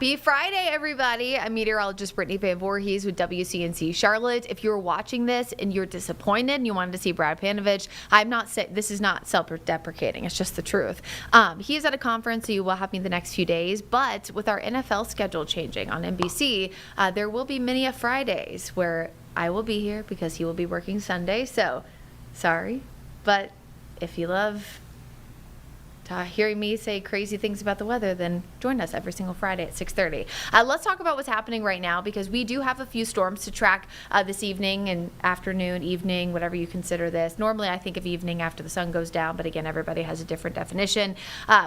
Happy Friday, everybody. I'm meteorologist Brittany Van Voorhees with WCNC Charlotte. If you're watching this and you're disappointed and you wanted to see Brad Panovich, I'm not saying this is not self-deprecating. It's just the truth. He is at a conference, so you will have me the next few days. But with our NFL schedule changing on NBC, there will be many a Fridays where I will be here because he will be working Sunday. So, sorry. But if you love hearing me say crazy things about the weather, then join us every single Friday at 6:30. Let's talk about what's happening right now, because we do have a few storms to track this evening and afternoon, evening, whatever you consider this. Normally I think of evening after the sun goes down, but again, everybody has a different definition.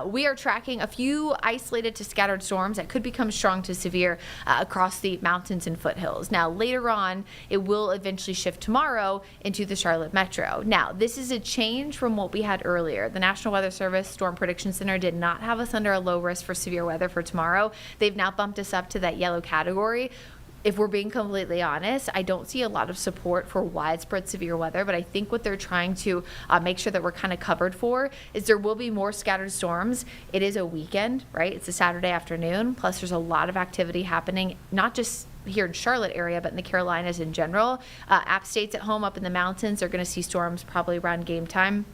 We are tracking a few isolated to scattered storms that could become strong to severe across the mountains and foothills. Now, later on, it will eventually shift tomorrow into the Charlotte metro. Now, this is a change from what we had earlier. The National Weather Service Storm Prediction Center did not have us under a low risk for severe weather for tomorrow. They've now bumped us up to that yellow category. if we're being completely honest, I don't see a lot of support for widespread severe weather, but I think what they're trying to make sure that we're kind of covered for is there will be more scattered storms. It is a weekend, right? It's a Saturday afternoon, plus there's a lot of activity happening, not just here in Charlotte area, but in the Carolinas in general. App State's at home up in the mountains. They're going to see storms probably around game time.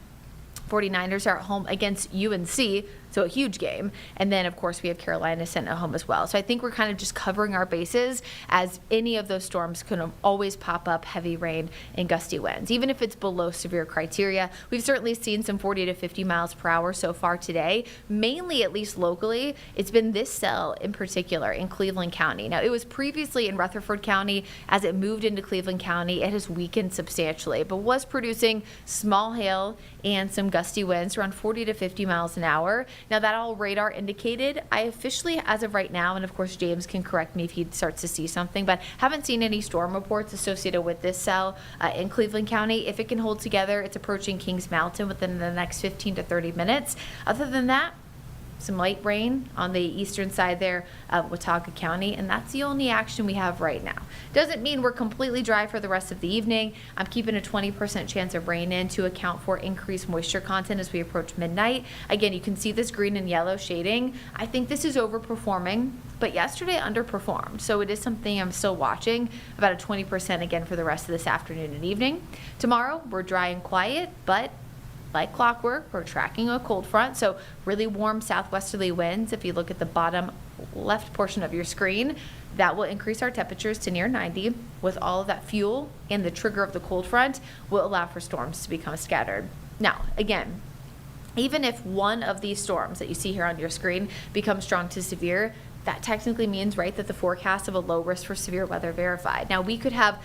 49ers are at home against UNC, so a huge game. And then, of course, we have Carolina sent at home as well. So I think we're kind of just covering our bases, as any of those storms can always pop up, heavy rain and gusty winds. Even if it's below severe criteria, we've certainly seen some 40 to 50 miles per hour so far today, mainly, at least locally. It's been this cell in particular in Cleveland County. Now, it was previously in Rutherford County. As it moved into Cleveland County, it has weakened substantially, but was producing small hail and some gusty winds around 40 to 50 miles an hour. Now, that all radar indicated. I officially, as of right now, and of course James can correct me if he starts to see something, but haven't seen any storm reports associated with this cell in Cleveland County. If it can hold together, it's approaching Kings Mountain within the next 15 to 30 minutes. Other than that, some light rain on the eastern side there of Watauga County, and that's the only action we have right now. Doesn't mean we're completely dry for the rest of the evening. I'm keeping a 20% chance of rain in to account for increased moisture content as we approach midnight. Again, you can see this green and yellow shading. I think this is overperforming, but yesterday underperformed, so it is something I'm still watching. About a 20% again for the rest of this afternoon and evening. Tomorrow, we're dry and quiet, but like clockwork, we're tracking a cold front, so really warm southwesterly winds. If you look at the bottom left portion of your screen, that will increase our temperatures to near 90. With all of that fuel and the trigger of the cold front will allow for storms to become scattered. Now, again, even if one of these storms that you see here on your screen becomes strong to severe, that technically means, right, that the forecast of a low risk for severe weather verified. Now, we could have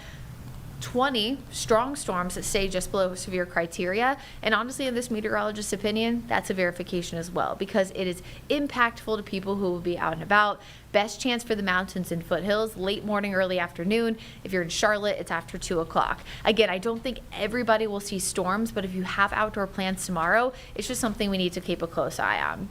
20 strong storms that stay just below severe criteria, and honestly, in this meteorologist's opinion, that's a verification as well, because it is impactful to people who will be out and about. Best chance for the mountains and foothills, late morning, early afternoon. If you're in Charlotte, it's after 2 o'clock. Again, I don't think everybody will see storms, but if you have outdoor plans tomorrow, it's just something we need to keep a close eye on.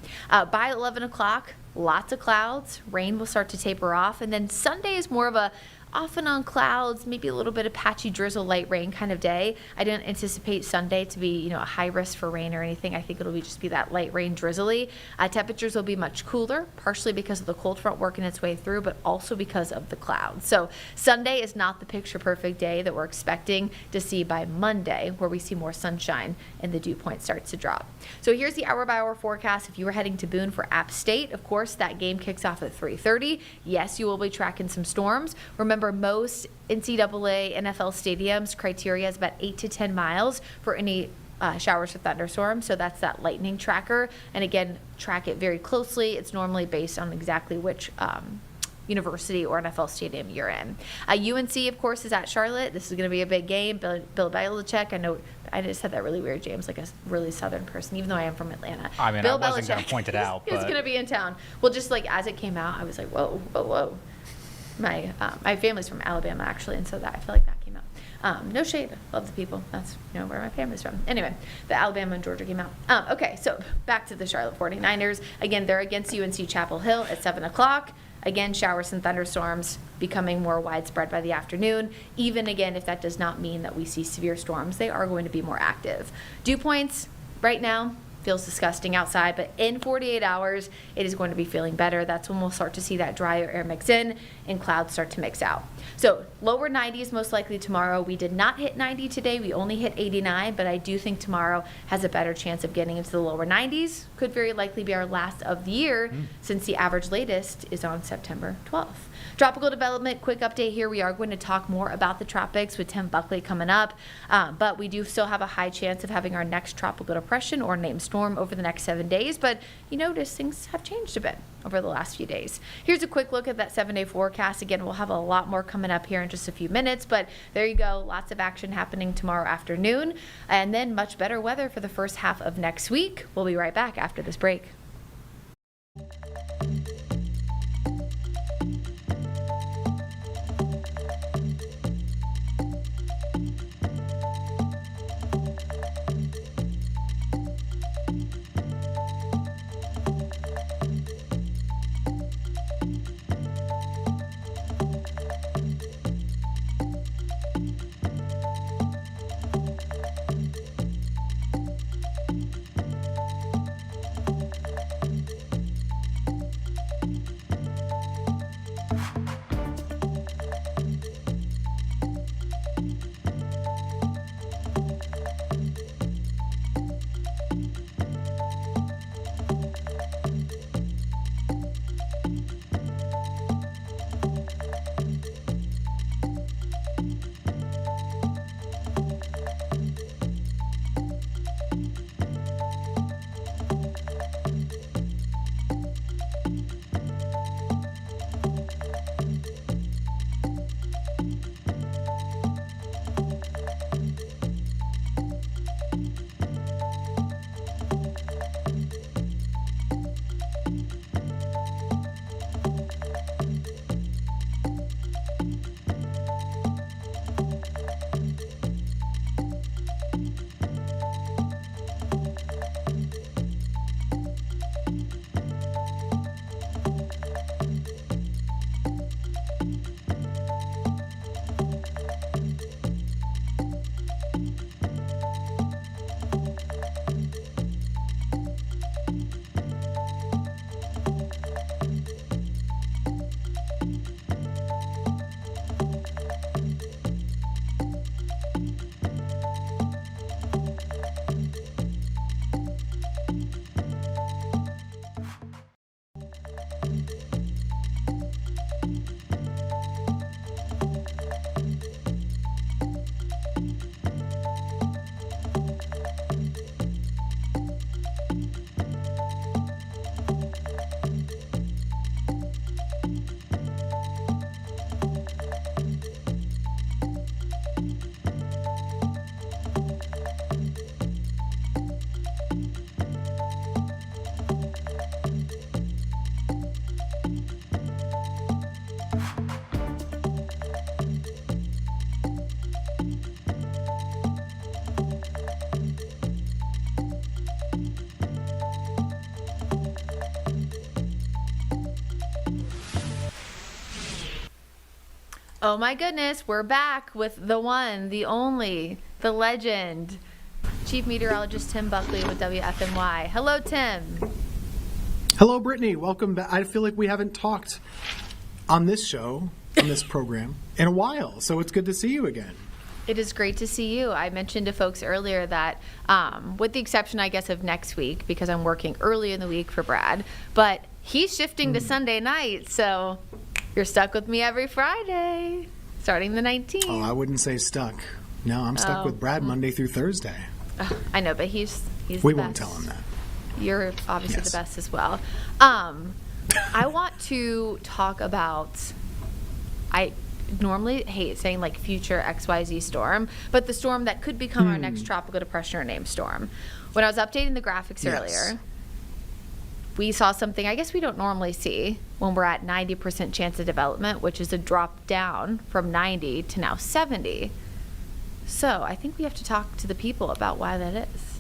By 11 o'clock, lots of clouds. Rain will start to taper off, and then Sunday is more of a off and on clouds, maybe a little bit of patchy drizzle, light rain kind of day. I didn't anticipate Sunday to be, a high risk for rain or anything. I think it'll just be that light rain, drizzly. Temperatures will be much cooler, partially because of the cold front working its way through, but also because of the clouds. So Sunday is not the picture perfect day that we're expecting to see by Monday, where we see more sunshine and the dew point starts to drop. So here's the hour by hour forecast. If you were heading to Boone for App State, of course, that game kicks off at 3:30. Yes, you will be tracking some storms. Remember, most NCAA NFL stadiums criteria is about 8 to 10 miles for any showers or thunderstorms. So that's that lightning tracker. And again, track it very closely. It's normally based on exactly which university or NFL stadium you're in. UNC, of course, is at Charlotte. This is going to be a big game. Bill Belichick. I know I just said that really weird, James, like a really southern person, even though I am from Atlanta. I mean, Bill I wasn't going Belichick to point it out. He's going to be in town. Well, just like as it came out, I was like, whoa, whoa, whoa. My family's from Alabama, actually, and so that I feel like that came out. No shade. Love the people. That's where my family's from. Anyway, the Alabama and Georgia came out. Okay, so back to the Charlotte 49ers. Again, they're against UNC Chapel Hill at 7 o'clock. Again, showers and thunderstorms becoming more widespread by the afternoon. Even again, if that does not mean that we see severe storms, they are going to be more active. Dew points right now feels disgusting outside, but in 48 hours, it is going to be feeling better. That's when we'll start to see that drier air mix in and clouds start to mix out. So lower 90s most likely tomorrow. We did not hit 90 today. We only hit 89, but I do think tomorrow has a better chance of getting into the lower 90s. Could very likely be our last of the year since the average latest is on September 12th. Tropical development, quick update here. We are going to talk more about the tropics with Tim Buckley coming up, but we do still have a high chance of having our next tropical depression or named storm over the next 7 days, but you notice things have changed a bit over the last few days. Here's a quick look at that 7-day forecast. Again, we'll have a lot more coming up here in just a few minutes, but there you go. Lots of action happening tomorrow afternoon, and then much better weather for the first half of next week. We'll be right back after this break. Oh my goodness, we're back with the one, the only, the legend, Chief Meteorologist Tim Buckley with WFNY. Hello, Tim. Hello, Brittany. Welcome back. I feel like we haven't talked on this show, on this program, in a while, so it's good to see you again. It is great to see you. I mentioned to folks earlier that, with the exception, I guess, of next week, because I'm working early in the week for Brad, but he's shifting to Sunday night, so you're stuck with me every Friday, starting the 19th. Oh, I wouldn't say stuck. No, I'm stuck with Brad Monday through Thursday. I know, but he's we the won't best. tell him that. You're obviously Yes. the best as well. I want to talk about, I normally hate saying like future XYZ storm, but the storm that could become our next tropical depression or named storm. When I was updating the graphics earlier, we saw something I guess we don't normally see when we're at 90% chance of development, which is a drop down from 90 to now 70. So I think we have to talk to the people about why that is.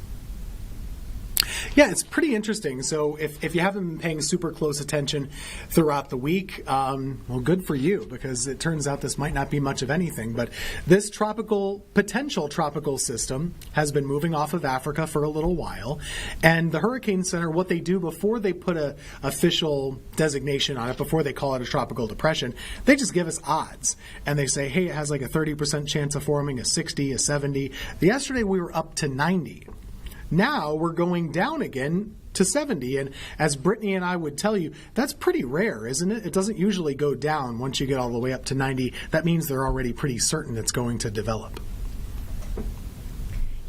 Yeah, it's pretty interesting. So if you haven't been paying super close attention throughout the week, well, good for you, because it turns out this might not be much of anything. But this potential tropical system has been moving off of Africa for a little while. And the Hurricane Center, what they do before they put a official designation on it, before they call it a tropical depression, they just give us odds. And they say, hey, it has like a 30% chance of forming, a 60, a 70. Yesterday we were up to 90. Now we're going down again to 70, and as Brittany and I would tell you, that's pretty rare, isn't it? It doesn't usually go down once you get all the way up to 90. That means they're already pretty certain it's going to develop.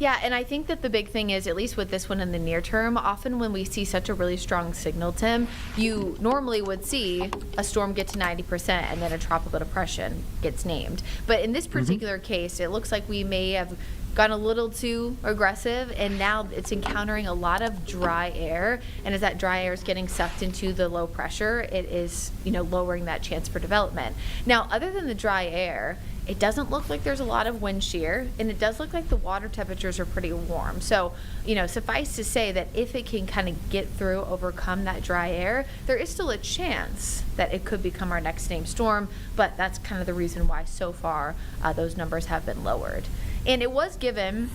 Yeah, and I think that the big thing is, at least with this one in the near term, often when we see such a really strong signal, Tim, you normally would see a storm get to 90% and then a tropical depression gets named. But in this particular case, it looks like we may have gone a little too aggressive, and now it's encountering a lot of dry air, and as that dry air is getting sucked into the low pressure, it is, lowering that chance for development. Now, other than the dry air, it doesn't look like there's a lot of wind shear, and it does look like the water temperatures are pretty warm. So, suffice to say that if it can kind of get through, overcome that dry air, there is still a chance that it could become our next named storm, but that's kind of the reason why so far those numbers have been lowered. And it was given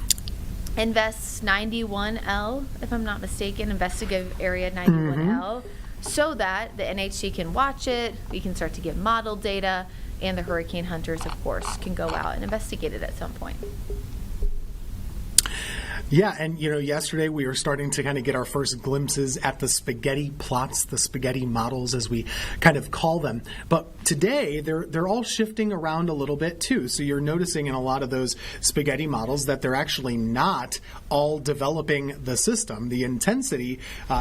Invest 91L, if I'm not mistaken, Investigative Area 91L, so that the NHC can watch it, we can start to get model data, and the hurricane hunters, of course, can go out and investigate it at some point. Yeah, and yesterday we were starting to kind of get our first glimpses at the spaghetti plots, the spaghetti models as we kind of call them. But today they're all shifting around a little bit too. So you're noticing in a lot of those spaghetti models that they're actually not all developing the system. The intensity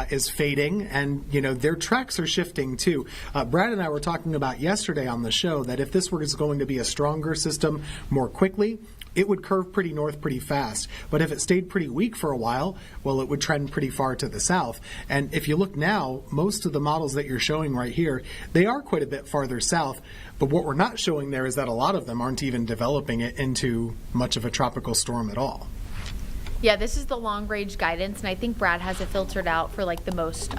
is fading, and their tracks are shifting too. Brad and I were talking about yesterday on the show that if this was going to be a stronger system more quickly, it would curve pretty north pretty fast. But if it stayed pretty weak for a while, well, it would trend pretty far to the south. And if you look now, most of the models that you're showing right here, they are quite a bit farther south. But what we're not showing there is that a lot of them aren't even developing it into much of a tropical storm at all. Yeah, this is the long-range guidance, and I think Brad has it filtered out for like the most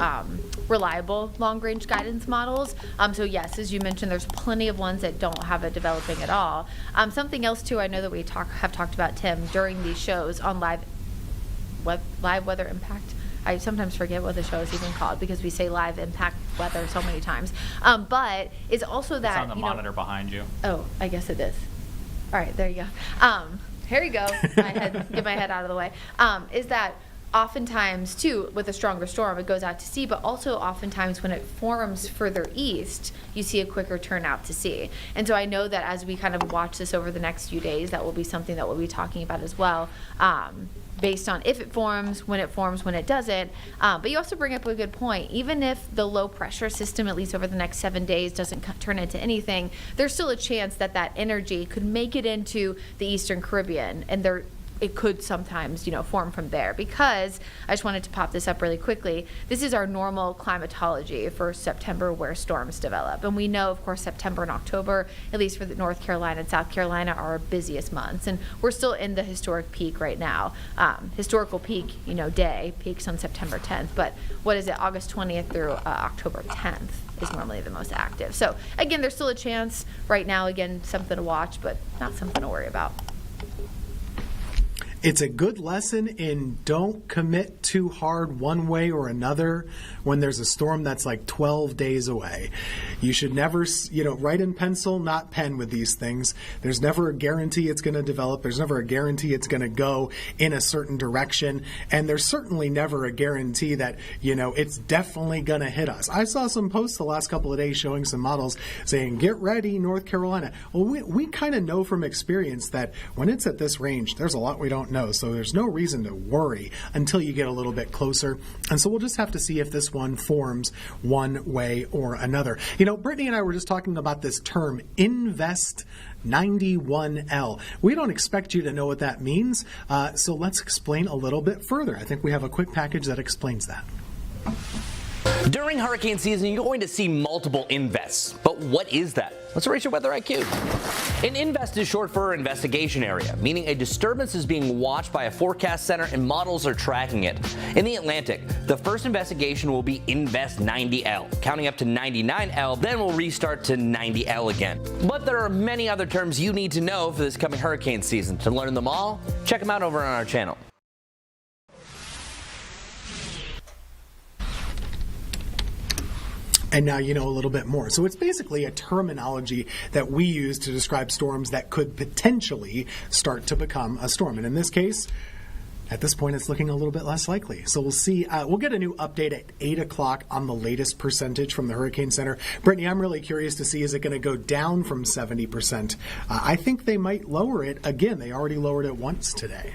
reliable long-range guidance models. So yes, as you mentioned, there's plenty of ones that don't have it developing at all. Something else too, I know that we have talked about, Tim, during these shows on live weather impact. I sometimes forget what the show is even called because we say live impact weather so many times. But it's also that it's on the monitor behind you. Oh, I guess it is. All right, there you go. Here you go. Get my head out of the way. Is that oftentimes, too, with a stronger storm, it goes out to sea, but also oftentimes when it forms further east, you see a quicker turn out to sea. And so I know that as we kind of watch this over the next few days, that will be something that we'll be talking about as well, based on if it forms, when it doesn't. But you also bring up a good point. Even if the low pressure system, at least over the next 7 days, doesn't turn into anything, there's still a chance that that energy could make it into the Eastern Caribbean, and it could sometimes, form from there, because I just wanted to pop this up really quickly. This is our normal climatology for September where storms develop. And we know, of course, September and October, at least for the North Carolina and South Carolina, are our busiest months. And we're still in the historic peak right now. Historical peak, day, peaks on September 10th. But what is it, August 20th through October 10th is normally the most active. So again, there's still a chance right now, again, something to watch, but not something to worry about. It's a good lesson in don't commit too hard one way or another when there's a storm that's like 12 days away. You should never, write in pencil, not pen with these things. There's never a guarantee it's going to develop. There's never a guarantee it's going to go in a certain direction. And there's certainly never a guarantee that, it's definitely going to hit us. I saw some posts the last couple of days showing some models saying, get ready, North Carolina. Well, we kind of know from experience that when it's at this range, there's a lot we don't know. So there's no reason to worry until you get a little bit closer. And so we'll just have to see if this one forms one way or another. Brittany and I were just talking about this term, Invest 91L. We don't expect you to know what that means. So let's explain a little bit further. I think we have a quick package that explains that. During hurricane season, you're going to see multiple invests. But what is that? Let's raise your weather IQ. An invest is short for investigation area, meaning a disturbance is being watched by a forecast center and models are tracking it. In the Atlantic, the first investigation will be Invest 90L. Counting up to 99L, then we'll restart to 90L again. But there are many other terms you need to know for this coming hurricane season. To learn them all, check them out over on our channel. And now you know a little bit more. So it's basically a terminology that we use to describe storms that could potentially start to become a storm. And in this case, at this point, it's looking a little bit less likely. So we'll see. We'll get a new update at 8 o'clock on the latest percentage from the Hurricane Center. Brittany, I'm really curious to see, is it going to go down from 70%? I think they might lower it again. They already lowered it once today.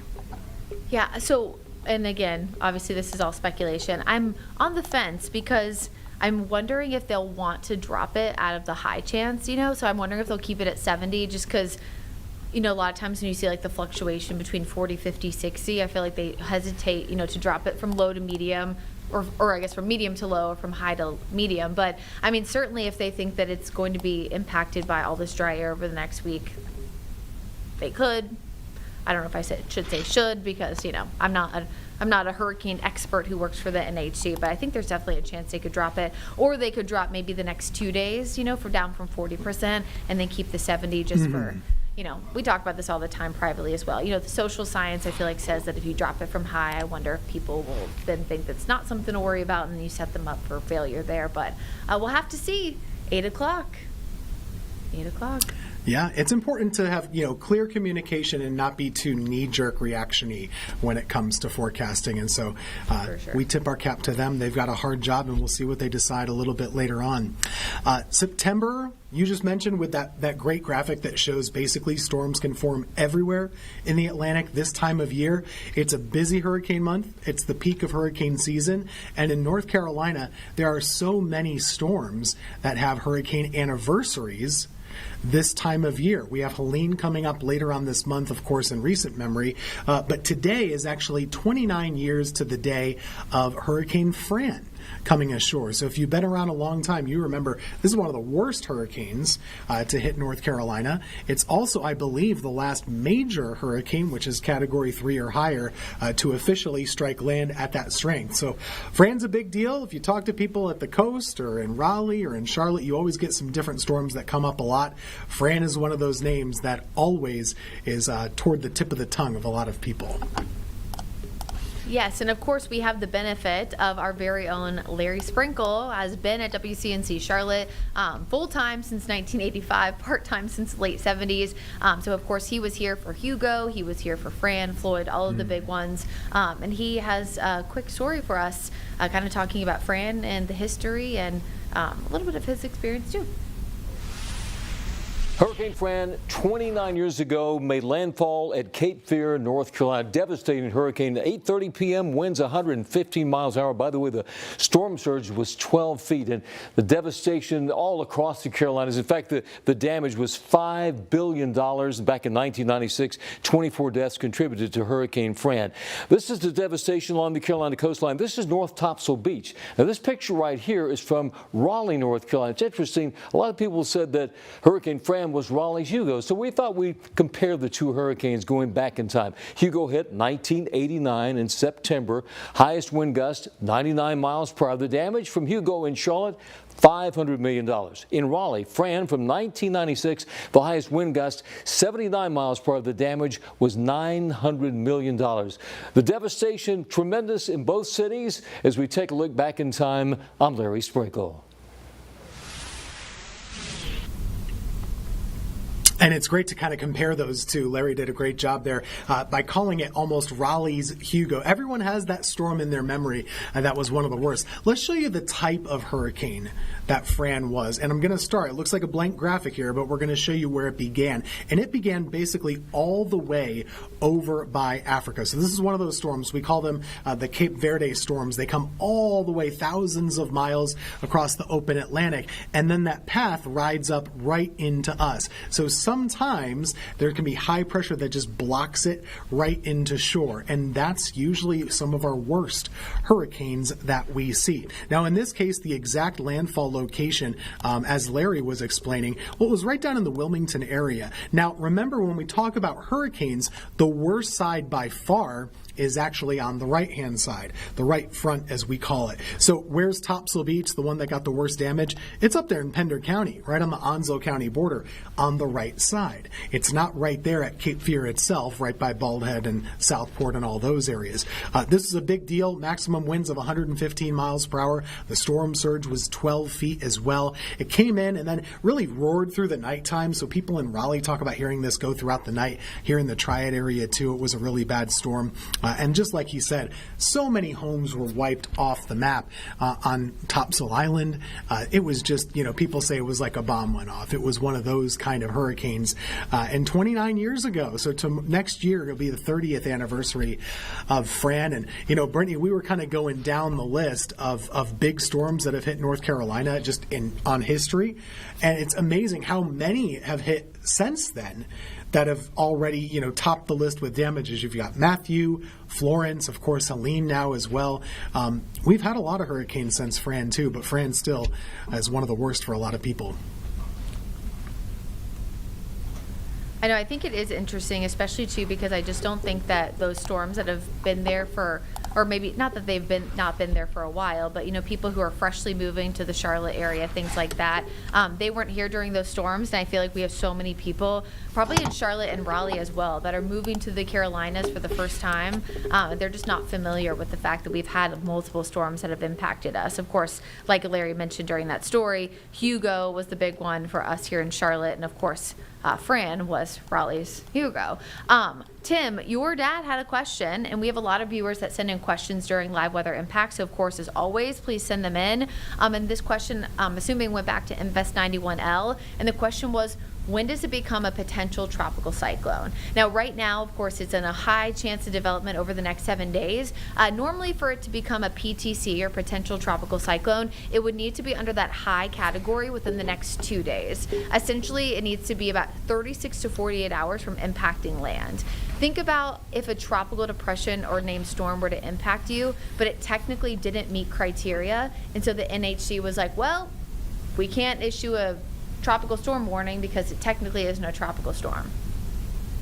Yeah, so, and again, obviously this is all speculation. I'm on the fence because I'm wondering if they'll want to drop it out of the high chance, so I'm wondering if they'll keep it at 70 just because, a lot of times when you see like the fluctuation between 40, 50, 60, I feel like they hesitate, to drop it from low to medium or I guess from medium to low or from high to medium. But I mean, certainly if they think that it's going to be impacted by all this dry air over the next week, they could. I don't know if I should say should because, I'm not a hurricane expert who works for the NHC, but I think there's definitely a chance they could drop it. Or they could drop maybe the next 2 days, for down from 40% and then keep the 70 just for, we talk about this all the time privately as well. The social science, I feel like, says that if you drop it from high, I wonder if people will then think that's not something to worry about and then you set them up for failure there. But we'll have to see. 8 o'clock. 8 o'clock. Yeah, it's important to have, clear communication and not be too knee-jerk reaction-y when it comes to forecasting. And so sure. We tip our cap to them. They've got a hard job, and we'll see what they decide a little bit later on. September, you just mentioned with that great graphic that shows basically storms can form everywhere in the Atlantic this time of year. It's a busy hurricane month. It's the peak of hurricane season. And in North Carolina, there are so many storms that have hurricane anniversaries this time of year. We have Helene coming up later on this month, of course, in recent memory. But today is actually 29 years to the day of Hurricane Fran coming ashore. So if you've been around a long time, you remember this is one of the worst hurricanes to hit North Carolina. It's also, I believe, the last major hurricane, which is Category 3 or higher, to officially strike land at that strength. So Fran's a big deal. If you talk to people at the coast or in Raleigh or in Charlotte, you always get some different storms that come up a lot. Fran is one of those names that always is toward the tip of the tongue of a lot of people. Yes, and of course we have the benefit of our very own Larry Sprinkle, has been at WCNC Charlotte full-time since 1985, part-time since the late 70s. So of course he was here for Hugo, he was here for Fran, Floyd, all of the big ones. And he has a quick story for us, kind of talking about Fran and the history and a little bit of his experience too. Hurricane Fran, 29 years ago, made landfall at Cape Fear, North Carolina. Devastating hurricane. 8:30 p.m. winds 115 miles an hour. By the way, the storm surge was 12 feet, and the devastation all across the Carolinas. In fact, the damage was $5 billion back in 1996. 24 deaths contributed to Hurricane Fran. This is the devastation along the Carolina coastline. This is North Topsail Beach. Now, this picture right here is from Raleigh, North Carolina. It's interesting. A lot of people said that Hurricane Fran was Raleigh's Hugo, so we thought we'd compare the two hurricanes going back in time. Hugo hit 1989 in September. Highest wind gust, 99 miles per hour. The damage from Hugo in Charlotte, $500 million. In Raleigh, Fran from 1996, the highest wind gust, 79 miles per hour. The damage was $900 million. The devastation, tremendous in both cities. As we take a look back in time, I'm Larry Sprinkle. And it's great to kind of compare those two. Larry did a great job there by calling it almost Raleigh's Hugo. Everyone has that storm in their memory, and that was one of the worst. Let's show you the type of hurricane that Fran was. And I'm going to start. It looks like a blank graphic here, but we're going to show you where it began. And it began basically all the way over by Africa. So this is one of those storms. We call them the Cape Verde storms. They come all the way thousands of miles across the open Atlantic, and then that path rides up right into us. So sometimes there can be high pressure that just blocks it right into shore, and that's usually some of our worst hurricanes that we see. Now, in this case, the exact landfall location, as Larry was explaining, well, it was right down in the Wilmington area. Now, remember, when we talk about hurricanes, the worst side by far is actually on the right-hand side, the right front as we call it. So where's Topsail Beach, the one that got the worst damage? It's up there in Pender County, right on the Onslow County border, on the right side. It's not right there at Cape Fear itself, right by Bald Head and Southport and all those areas. This is a big deal. Maximum winds of 115 miles per hour. The storm surge was 12 feet as well. It came in and then really roared through the nighttime, so people in Raleigh talk about hearing this go throughout the night. Here in the Triad area, too, it was a really bad storm. And just like he said, so many homes were wiped off the map on Topsail Island. It was just, people say it was like a bomb went off. It was one of those kind of hurricanes. And 29 years ago, so to next year, it'll be the 30th anniversary of Fran. And, Brittany, we were kind of going down the list of big storms that have hit North Carolina just on history. And it's amazing how many have hit since then that have already, topped the list with damages. You've got Matthew, Florence, of course, Helene now as well. We've had a lot of hurricanes since Fran, too, but Fran still is one of the worst for a lot of people. I know, I think it is interesting, especially, too, because I just don't think that those storms that have been there for, or maybe not that they've not been there for a while, but, people who are freshly moving to the Charlotte area, things like that, they weren't here during those storms. And I feel like we have so many people, probably in Charlotte and Raleigh as well, that are moving to the Carolinas for the first time. They're just not familiar with the fact that we've had multiple storms that have impacted us. Of course, like Larry mentioned during that story, Hugo was the big one for us here in Charlotte. And of course, Fran was Raleigh's Hugo. Tim, your dad had a question, and we have a lot of viewers that send in questions during live weather impacts. So, of course, as always, please send them in. And this question, I'm assuming, went back to Invest 91L. And the question was, when does it become a potential tropical cyclone? Now, right now, of course, it's in a high chance of development over the next 7 days. Normally, for it to become a PTC, or potential tropical cyclone, it would need to be under that high category within the next 2 days. Essentially, it needs to be about 36 to 48 hours from impacting land. Think about if a tropical depression or named storm were to impact you, but it technically didn't meet criteria. And so the NHC was like, well, we can't issue a tropical storm warning because it technically isn't a tropical storm.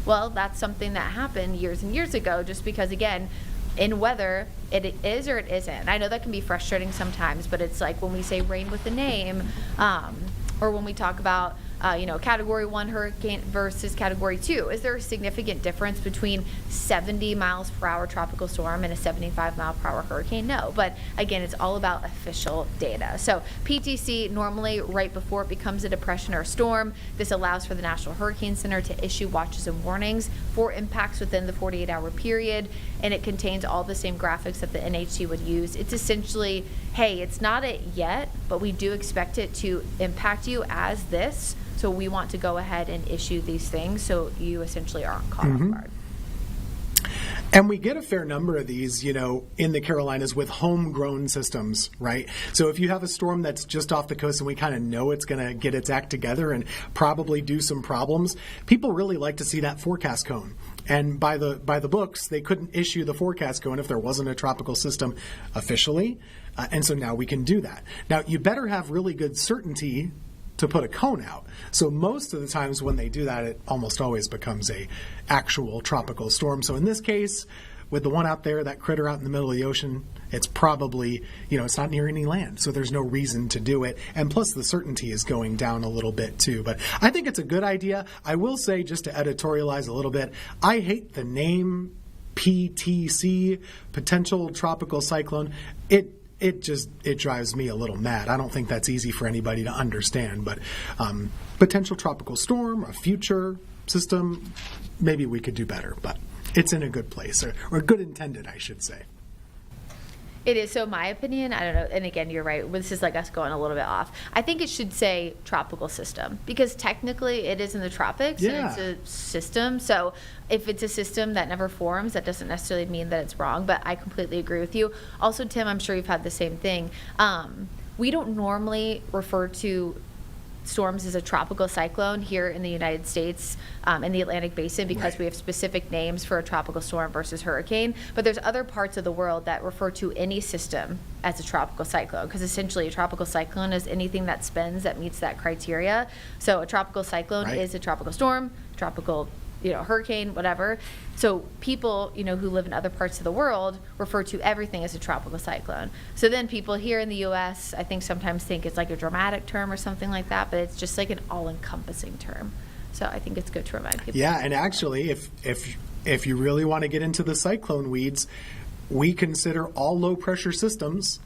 Well, that's something that happened years and years ago, just because, again, in weather, it is or it isn't. I know that can be frustrating sometimes, but it's like when we say rain with a name, or when we talk about Category 1 hurricane versus Category 2. Is there a significant difference between 70 miles per hour tropical storm and a 75 mile per hour hurricane? No, but again, it's all about official data. So PTC, normally right before it becomes a depression or a storm, this allows for the National Hurricane Center to issue watches and warnings for impacts within the 48-hour period. and it contains all the same graphics that the NHC would use. It's essentially, hey, it's not it yet, but we do expect it to impact you as this, so we want to go ahead and issue these things so you essentially aren't caught off guard. And we get a fair number of these, in the Carolinas with homegrown systems, right? So if you have a storm that's just off the coast and we kind of know it's going to get its act together and probably do some problems, people really like to see that forecast cone. And by the books, they couldn't issue the forecast cone if there wasn't a tropical system officially. And so now we can do that. Now, you better have really good certainty to put a cone out. So most of the times when they do that, it almost always becomes a actual tropical storm. So in this case, with the one out there, that critter out in the middle of the ocean, it's probably, it's not near any land. So there's no reason to do it. And plus the certainty is going down a little bit too. But I think it's a good idea. I will say, just to editorialize a little bit, I hate the name PTC, potential tropical cyclone. It drives me a little mad. I don't think that's easy for anybody to understand, but potential tropical storm, a future system, maybe we could do better, but it's in a good place, or good intended, I should say. It is. So my opinion, I don't know, and again, you're right, this is like us going a little bit off. I think it should say tropical system, because technically it is in the tropics, and it's a system. So if it's a system that never forms, that doesn't necessarily mean that it's wrong, but I completely agree with you. Also, Tim, I'm sure you've had the same thing. We don't normally refer to storms as a tropical cyclone here in the United States, in the Atlantic Basin, because we have specific names for a tropical storm versus hurricane. But there's other parts of the world that refer to any system as a tropical cyclone, because essentially a tropical cyclone is anything that spins that meets that criteria. So a tropical cyclone is a tropical storm, tropical hurricane, whatever. So people, who live in other parts of the world refer to everything as a tropical cyclone. So then people here in the U.S., I think, sometimes think it's like a dramatic term or something like that, but it's just like an all-encompassing term. So I think it's good to remind people. Yeah, and actually, if you really want to get into the cyclone weeds, we consider all low-pressure systems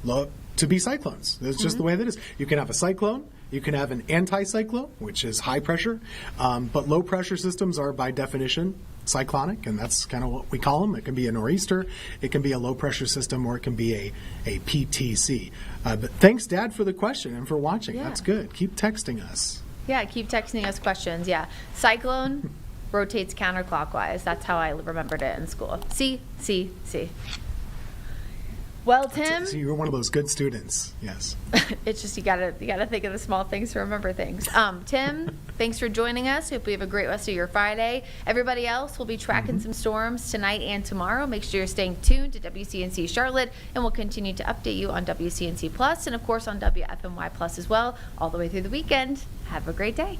to be cyclones. That's just the way that it is. You can have a cyclone. You can have an anticyclone, which is high pressure, but low pressure systems are by definition cyclonic, and that's kind of what we call them. It can be a nor'easter, it can be a low pressure system, or it can be a PTC. But thanks, Dad, for the question and for watching. That's good. Keep texting us. Yeah, keep texting us questions. Yeah, cyclone rotates counterclockwise. That's how I remembered it in school. See. Well, Tim, so you're one of those good students. Yes. It's just you gotta think of the small things to remember things. Tim, thanks for joining us. Hope you have a great rest of your Friday. Everybody else, we'll be tracking some storms tonight and tomorrow. Make sure you're staying tuned to WCNC Charlotte, and we'll continue to update you on WCNC Plus and of course on WFMY Plus as well, all the way through the weekend. Have a great day.